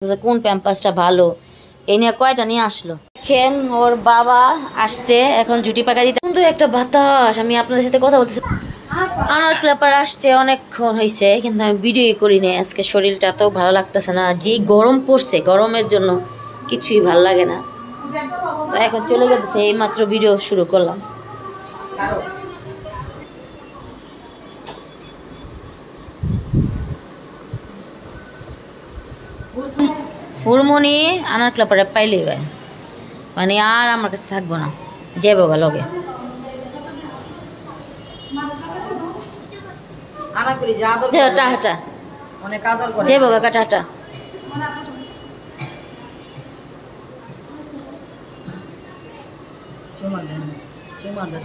কোন প্যাম্পাসটা ভালো এই নিয়ে কয়টা নিয়ে আসলো। দেখেন ওর বাবা আসছে এখন জুটি পাকা দিতে। সুন্দর একটা বাতাস, আমি আপনাদের সাথে কথা বলতেছি। আমার ক্লাপার আসছে অনেকক্ষণ হয়েছে, কিন্তু আমি ভিডিওই করি না আজকে। শরীরটা তো ভালো লাগতেছে না, যে গরম পড়ছে, গরমের জন্য কিছুই ভাল লাগে না। তো এখন চলে গেছে, এই মাত্র ভিডিও শুরু করলাম। হুড়মুনি আনার ক্লাপারে পাইলেই ভাই, মানে আর আমার কাছে থাকবো না, যাবো গা লগে। টাটা যাবো গা টাটা।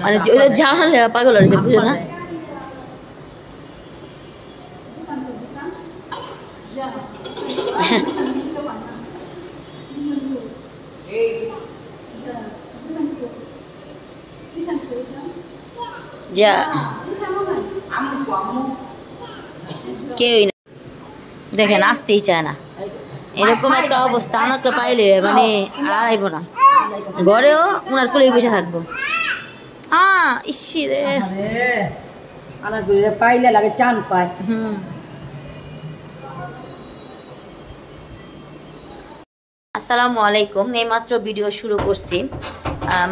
মানে জানালে পাগল হয়েছে, বুঝো না? যা কেউই না, দেখেন আসতেই চায় না, এরকম একটা অবস্থা। আমার তো পাইলে মানে আর আইব না, ঘরেও ওনার কোলেই বসে থাকবো। ইসি রে পাইলে লাগে চান পায়। আসসালামু আলাইকুম। এইমাত্র ভিডিও শুরু করছি।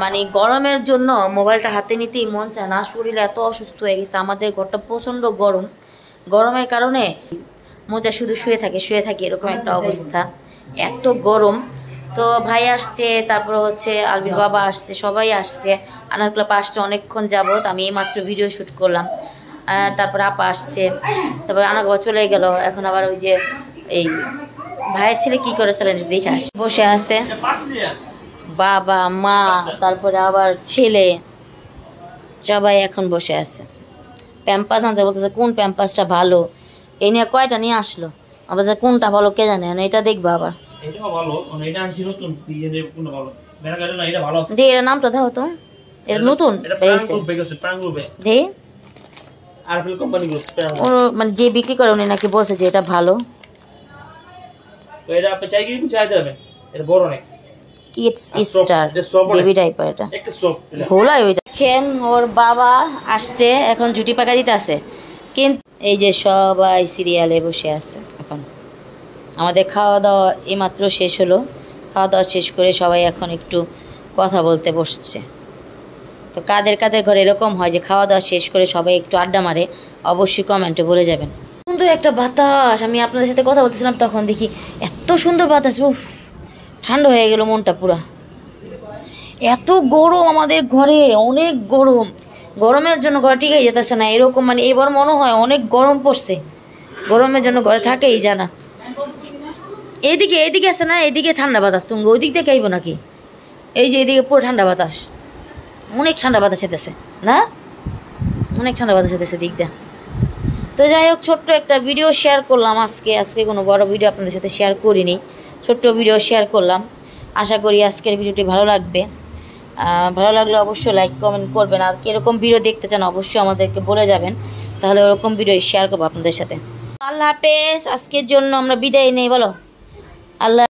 মানে গরমের জন্য মোবাইলটা হাতে নিতেই মন চায় না, শরীর এত অসুস্থ হয়ে গেছে। আমাদের ঘরটা প্রচণ্ড গরম, গরমের কারণে মোজা শুধু শুয়ে থাকে এরকম একটা অবস্থা, এত গরম। তো ভাই আসছে, তারপর হচ্ছে আলবির বাবা আসছে, সবাই আসছে। আনার ক্লাব আসছে অনেকক্ষণ যাবত, আমি এইমাত্র ভিডিও শ্যুট করলাম। তারপর আপা আসছে, তারপর আনার বাবা চলে গেল। এখন আবার ওই যে এই ভাইয়ের ছেলে কি করে চলেন দেখে আসে, বসে আছে বাবা মা, তারপরে আবার ছেলে, সবাই এখন বসে আছে। প্যাম্পাস আনতে বলতেছে কোন প্যাম্পাসটা ভালো এই নিয়ে কয়টা নিয়ে আসলো। আবার কোনটা ভালো কে জানে, এটা দেখবো আবার। এর নামটা দাও তো, এর নতুন মানে যে বিক্রি করে উনি নাকি বলছে যে এটা ভালো। দেখেন ওর বাবা আসছে এখন জুটি পাকা দিতে আছে, কিন্তু এই যে সবাই সিরিয়ালে বসে আছে। এখন আমাদের খাওয়া দাওয়া এইমাত্র শেষ হলো, খাওয়া দাওয়া শেষ করে সবাই এখন একটু কথা বলতে বসছে। তো কাদের কাদের ঘরে এরকম হয় যে খাওয়া দাওয়া শেষ করে সবাই একটু আড্ডা মারে, অবশ্যই কমেন্টে বলে যাবেন। সুন্দর একটা বাতাস, আমি আপনাদের সাথে কথা বলতেছিলাম তখন দেখি এত সুন্দর বাতাস, উফ ঠান্ডা হয়ে গেল মনটা পুরা। এত গরম আমাদের ঘরে, অনেক গরম, গরমের জন্য ঘরে ঠিকই যেতেছে না এরকম। মানে এবার মনে হয় অনেক গরম পড়ছে, গরমের জন্য ঘরে থাকেই জানা। এইদিকে আছে না, এইদিকে ঠান্ডা বাতাস, তুমি ওই দিক থেকে আইব নাকি? এই যে এইদিকে পুরো ঠান্ডা বাতাস, অনেক ঠান্ডা বাতাস যেতেছে না, অনেক ঠান্ডা বাতাস যেতেছে দিক দিয়ে। তো যাই হোক, ছোট্ট একটা ভিডিও শেয়ার করলাম আজকে কোনো বড় ভিডিও আপনাদের সাথে শেয়ার করিনি, ছোট্ট ভিডিও শেয়ার করলাম। আশা করি আজকের ভিডিওটি ভালো লাগবে। ভালো লাগলে অবশ্যই লাইক কমেন্ট করবেন, আর কীরকম ভিডিও দেখতে চান অবশ্যই আমাদেরকে বলে যাবেন, তাহলে ওরকম ভিডিও শেয়ার করবো আপনাদের সাথে। আল্লাহ হাফেজ, আজকের জন্য আমরা বিদায় নেই, বলো আল্লাহ।